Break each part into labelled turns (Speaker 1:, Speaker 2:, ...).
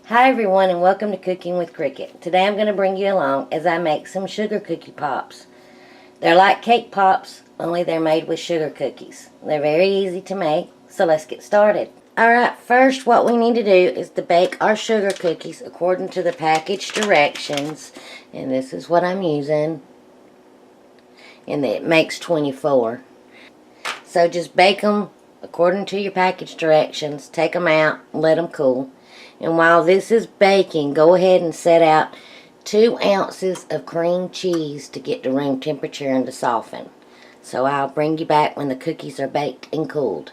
Speaker 1: Hi everyone and welcome to Cooking with Cricket. Today I'm going to bring you along as I make some sugar cookie pops. They're like cake pops, only they're made with sugar cookies. They're very easy to make, so let's get started. Alright, first what we need to do is to bake our sugar cookies according to the package directions. And this is what I'm using. And it makes 24. So just bake them according to your package directions. Take them out and let them cool. And while this is baking, go ahead and set out 2 ounces of cream cheese to get to room temperature and to soften. So I'll bring you back when the cookies are baked and cooled.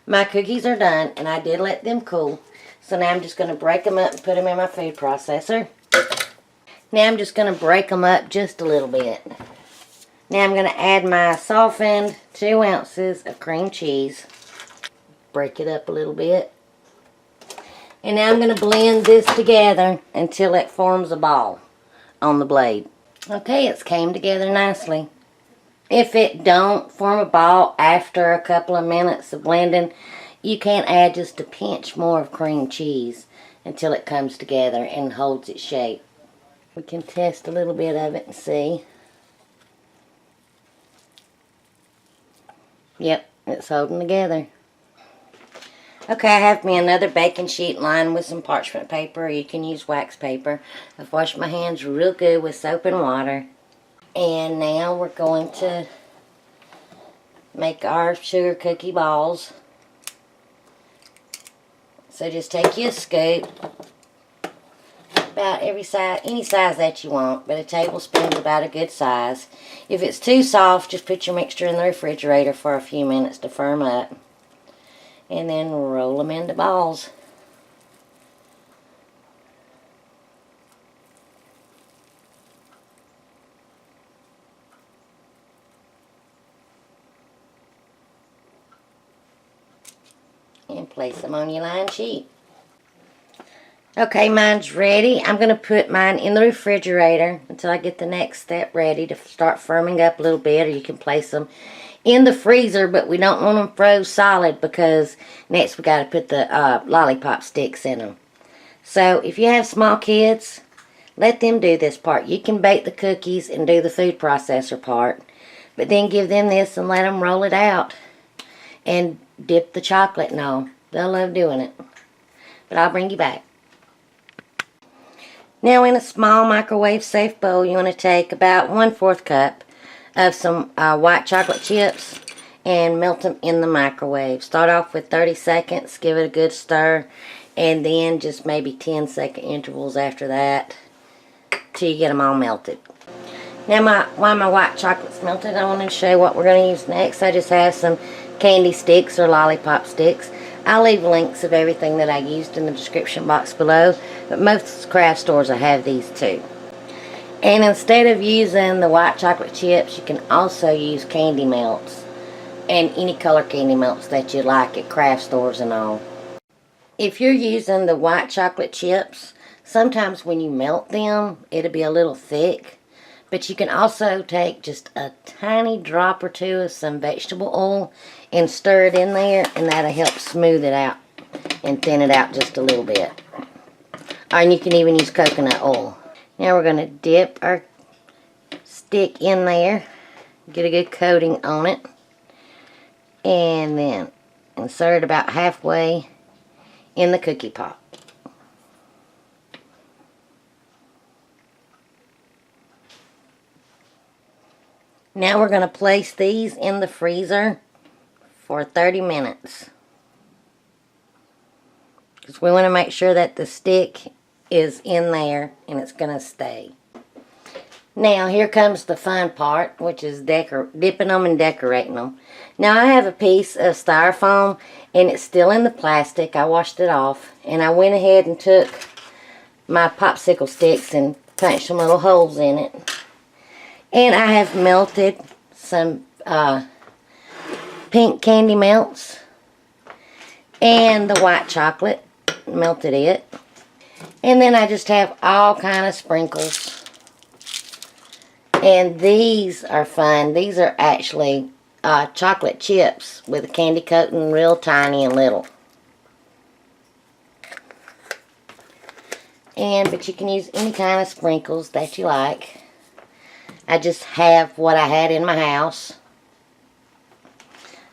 Speaker 1: My cookies are done and I did let them cool. So now I'm just going to break them up and put them in my food processor. Now I'm just going to break them up just a little bit. Now I'm going to add my softened 2 ounces of cream cheese. Break it up a little bit. And now I'm going to blend this together until it forms a ball on the blade. Okay, it's came together nicely. If it don't form a ball after a couple of minutes of blending, you can add just a pinch more of cream cheese until it comes together and holds its shape. We can test a little bit of it and see. Yep, it's holding together. Okay, I have me another baking sheet lined with some parchment paper, or you can use wax paper. I've washed my hands real good with soap and water. And now we're going to make our sugar cookie balls. So just take you a scoop, about any size that you want, but a tablespoon is about a good size. If it's too soft, just put your mixture in the refrigerator for a few minutes to firm up. And then roll them into balls. And place them on your lined sheet. Okay, mine's ready. I'm going to put mine in the refrigerator until I get the next step ready to start firming up a little bit, or you can place them in the freezer, but we don't want them froze solid because next we got to put the lollipop sticks in them. So if you have small kids, let them do this part. You can bake the cookies and do the food processor part, but then give them this and let them roll it out and dip the chocolate and all. They'll love doing it. But I'll bring you back. Now in a small microwave safe bowl, you want to take about 1/4 cup of some white chocolate chips and melt them in the microwave. Start off with 30 seconds, give it a good stir, and then just maybe 10-second intervals after that till you get them all melted. Now while my white chocolate's melted, I want to show you what we're going to use next. I just have some candy sticks or lollipop sticks. I'll leave links of everything that I used in the description box below, but most craft stores will have these too. And instead of using the white chocolate chips, you can also use candy melts. And any color candy melts that you like at craft stores and all. If you're using the white chocolate chips, sometimes when you melt them, it'll be a little thick. But you can also take just a tiny drop or two of some vegetable oil and stir it in there, and that'll help smooth it out and thin it out just a little bit. And you can even use coconut oil. Now we're going to dip our stick in there, get a good coating on it, and then insert it about halfway in the cookie pop. Now we're going to place these in the freezer for 30 minutes. Because we want to make sure that the stick is in there and it's going to stay. Now here comes the fun part, which is dipping them and decorating them. Now I have a piece of styrofoam and it's still in the plastic. I washed it off and I went ahead and took my popsicle sticks and punched some little holes in it. And I have melted some pink candy melts and the white chocolate, melted it. And then I just have all kind of sprinkles. And these are fun. These are actually chocolate chips with a candy coating, real tiny and little. But you can use any kind of sprinkles that you like. I just have what I had in my house.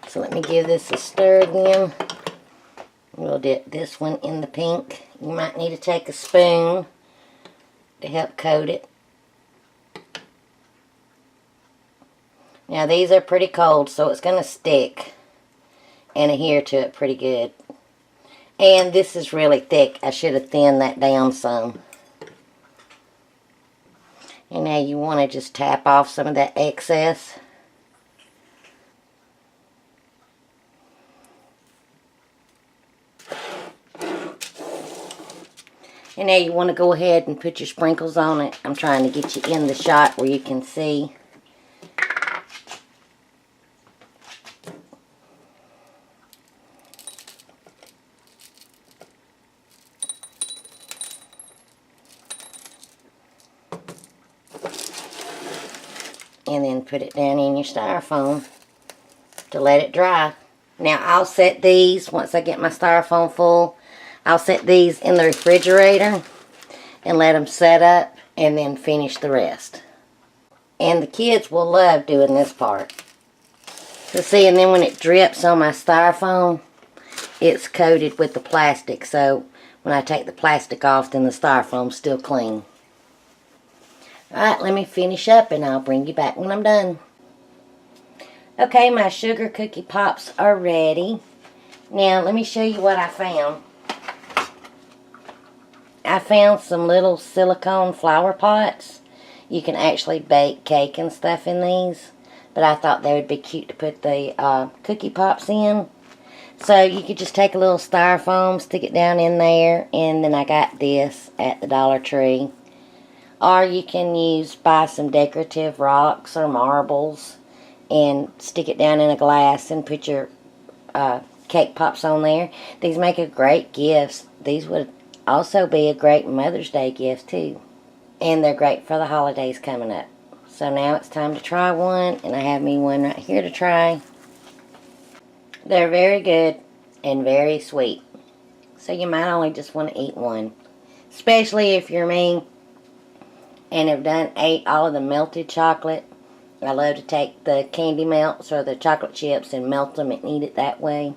Speaker 1: So let me give this a stir again. We'll dip this one in the pink. You might need to take a spoon to help coat it. Now these are pretty cold, so it's going to stick and adhere to it pretty good. And this is really thick. I should have thinned that down some. And now you want to just tap off some of that excess. And now you want to go ahead and put your sprinkles on it. I'm trying to get you in the shot where you can see. And then put it down in your styrofoam to let it dry. Now I'll set these, once I get my styrofoam full, I'll set these in the refrigerator and let them set up and then finish the rest. And the kids will love doing this part. So see, and then when it drips on my styrofoam, it's coated with the plastic, so when I take the plastic off, then the styrofoam's still clean. Alright, let me finish up and I'll bring you back when I'm done. Okay, my sugar cookie pops are ready. Now, let me show you what I found. I found some little silicone flower pots. You can actually bake cake and stuff in these, but I thought they would be cute to put the cookie pops in. So you could just take a little styrofoam, stick it down in there, and then I got this at the Dollar Tree. Or you can buy some decorative rocks or marbles and stick it down in a glass and put your cake pops on there. These make a great gift. These would also be a great Mother's Day gift too. And they're great for the holidays coming up. So now it's time to try one, and I have me one right here to try. They're very good and very sweet. So you might only just want to eat one. Especially if you're me and have ate all of the melted chocolate. I love to take the candy melts or the chocolate chips and melt them and eat it that way.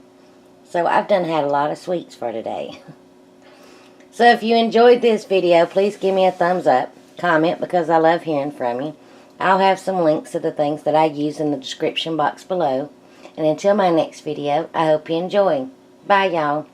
Speaker 1: So I've had a lot of sweets for today. So if you enjoyed this video, please give me a thumbs up. Comment, because I love hearing from you. I'll have some links to the things that I use in the description box below. And until my next video, I hope you enjoy. Bye, y'all.